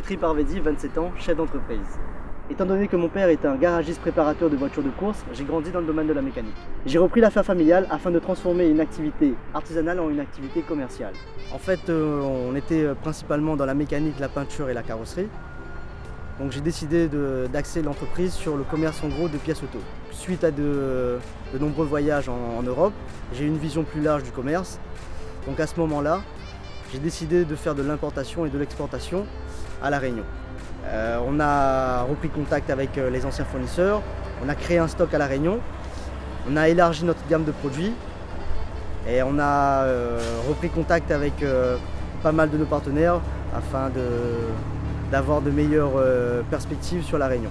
Dimitri Parvedi, 27 ans, chef d'entreprise. Étant donné que mon père est un garagiste préparateur de voitures de course, j'ai grandi dans le domaine de la mécanique. J'ai repris l'affaire familiale afin de transformer une activité artisanale en une activité commerciale. En fait, on était principalement dans la mécanique, la peinture et la carrosserie. Donc j'ai décidé d'axer l'entreprise sur le commerce en gros de pièces auto. Suite à de nombreux voyages en Europe, j'ai eu une vision plus large du commerce. Donc à ce moment-là, j'ai décidé de faire de l'importation et de l'exportation à La Réunion. On a repris contact avec les anciens fournisseurs, on a créé un stock à La Réunion, on a élargi notre gamme de produits et on a repris contact avec pas mal de nos partenaires afin d'avoir de meilleures perspectives sur La Réunion.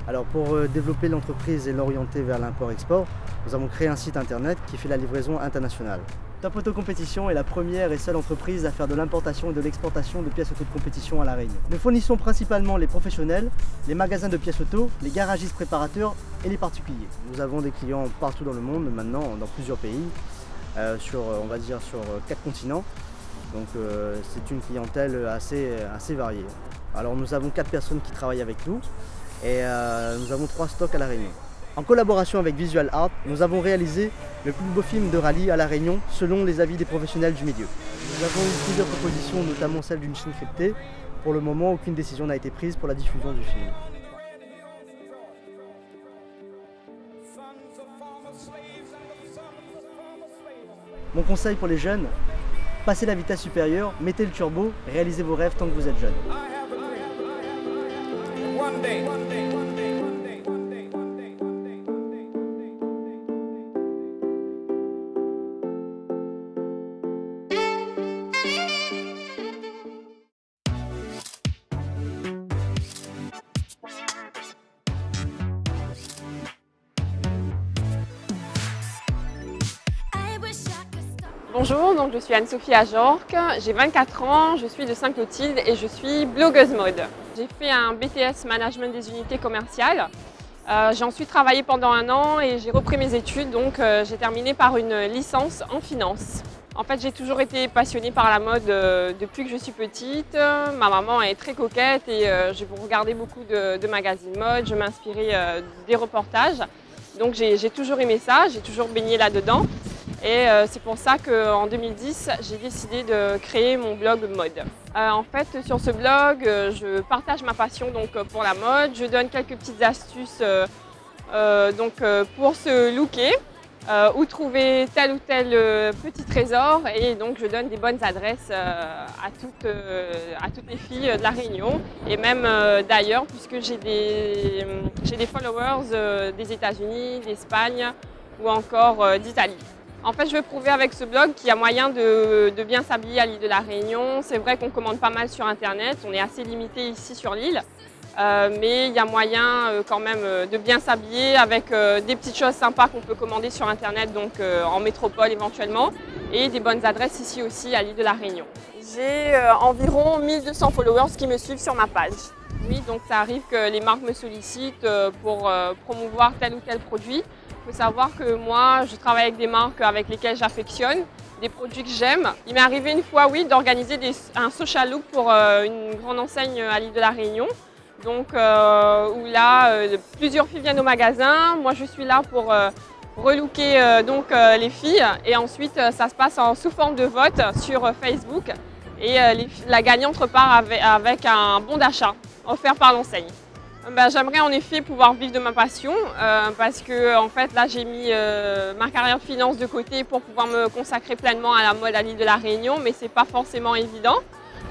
Alors pour développer l'entreprise et l'orienter vers l'import-export, nous avons créé un site internet qui fait la livraison internationale. Top Auto Compétition est la première et seule entreprise à faire de l'importation et de l'exportation de pièces auto de compétition à La Réunion. Nous fournissons principalement les professionnels, les magasins de pièces auto, les garagistes préparateurs et les particuliers. Nous avons des clients partout dans le monde maintenant, dans plusieurs pays, on va dire sur 4 continents. Donc c'est une clientèle assez variée. Alors nous avons 4 personnes qui travaillent avec nous et nous avons 3 stocks à La Réunion. En collaboration avec Visual Art, nous avons réalisé le plus beau film de rallye à La Réunion selon les avis des professionnels du milieu. Nous avons eu plusieurs propositions, notamment celle d'une chaîne cryptée. Pour le moment, aucune décision n'a été prise pour la diffusion du film. Mon conseil pour les jeunes, passez la vitesse supérieure, mettez le turbo, réalisez vos rêves tant que vous êtes jeune. Bonjour, donc je suis Anne-Sophie Ajorque, j'ai 24 ans, je suis de Sainte-Clotilde et je suis blogueuse mode. J'ai fait un BTS Management des unités commerciales. J'ai ensuite travaillé pendant 1 an et j'ai repris mes études, donc j'ai terminé par une licence en finance. En fait, j'ai toujours été passionnée par la mode depuis que je suis petite. Ma maman est très coquette et j'ai regardé beaucoup de magazines mode, je m'inspirais des reportages. Donc j'ai toujours aimé ça, j'ai toujours baigné là-dedans. Et c'est pour ça qu'en 2010, j'ai décidé de créer mon blog mode. En fait, sur ce blog, je partage ma passion pour la mode. Je donne quelques petites astuces pour se looker, où trouver tel ou tel petit trésor. Et donc, je donne des bonnes adresses à toutes les filles de La Réunion et même d'ailleurs, puisque j'ai des followers des États-Unis, d'Espagne ou encore d'Italie. En fait, je veux prouver avec ce blog qu'il y a moyen de bien s'habiller à l'île de La Réunion. C'est vrai qu'on commande pas mal sur Internet, on est assez limité ici sur l'île. Mais il y a moyen quand même de bien s'habiller avec des petites choses sympas qu'on peut commander sur Internet, donc en métropole éventuellement, et des bonnes adresses ici aussi à l'île de La Réunion. J'ai environ 1200 followers qui me suivent sur ma page. Oui, donc ça arrive que les marques me sollicitent pour promouvoir tel ou tel produit. Il faut savoir que moi, je travaille avec des marques avec lesquelles j'affectionne, des produits que j'aime. Il m'est arrivé une fois, oui, d'organiser un social look pour une grande enseigne à l'île de La Réunion. Donc, où là, plusieurs filles viennent au magasin. Moi, je suis là pour relooker les filles. Et ensuite, ça se passe sous forme de vote sur Facebook. Et la gagnante repart avec un bon d'achat offert par l'enseigne. J'aimerais en effet pouvoir vivre de ma passion parce que en fait là j'ai mis ma carrière de finance de côté pour pouvoir me consacrer pleinement à la mode à l'île de La Réunion, mais c'est pas forcément évident.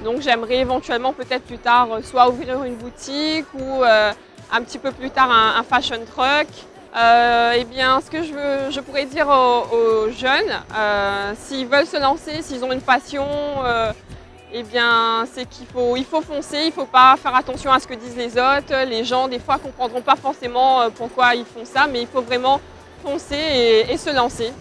Donc j'aimerais éventuellement peut-être plus tard soit ouvrir une boutique ou un petit peu plus tard un fashion truck. Eh bien, ce que je pourrais dire aux jeunes, s'ils veulent se lancer, s'ils ont une passion, eh bien, c'est qu'il faut foncer, il ne faut pas faire attention à ce que disent les autres. Les gens, des fois, ne comprendront pas forcément pourquoi ils font ça, mais il faut vraiment foncer et se lancer.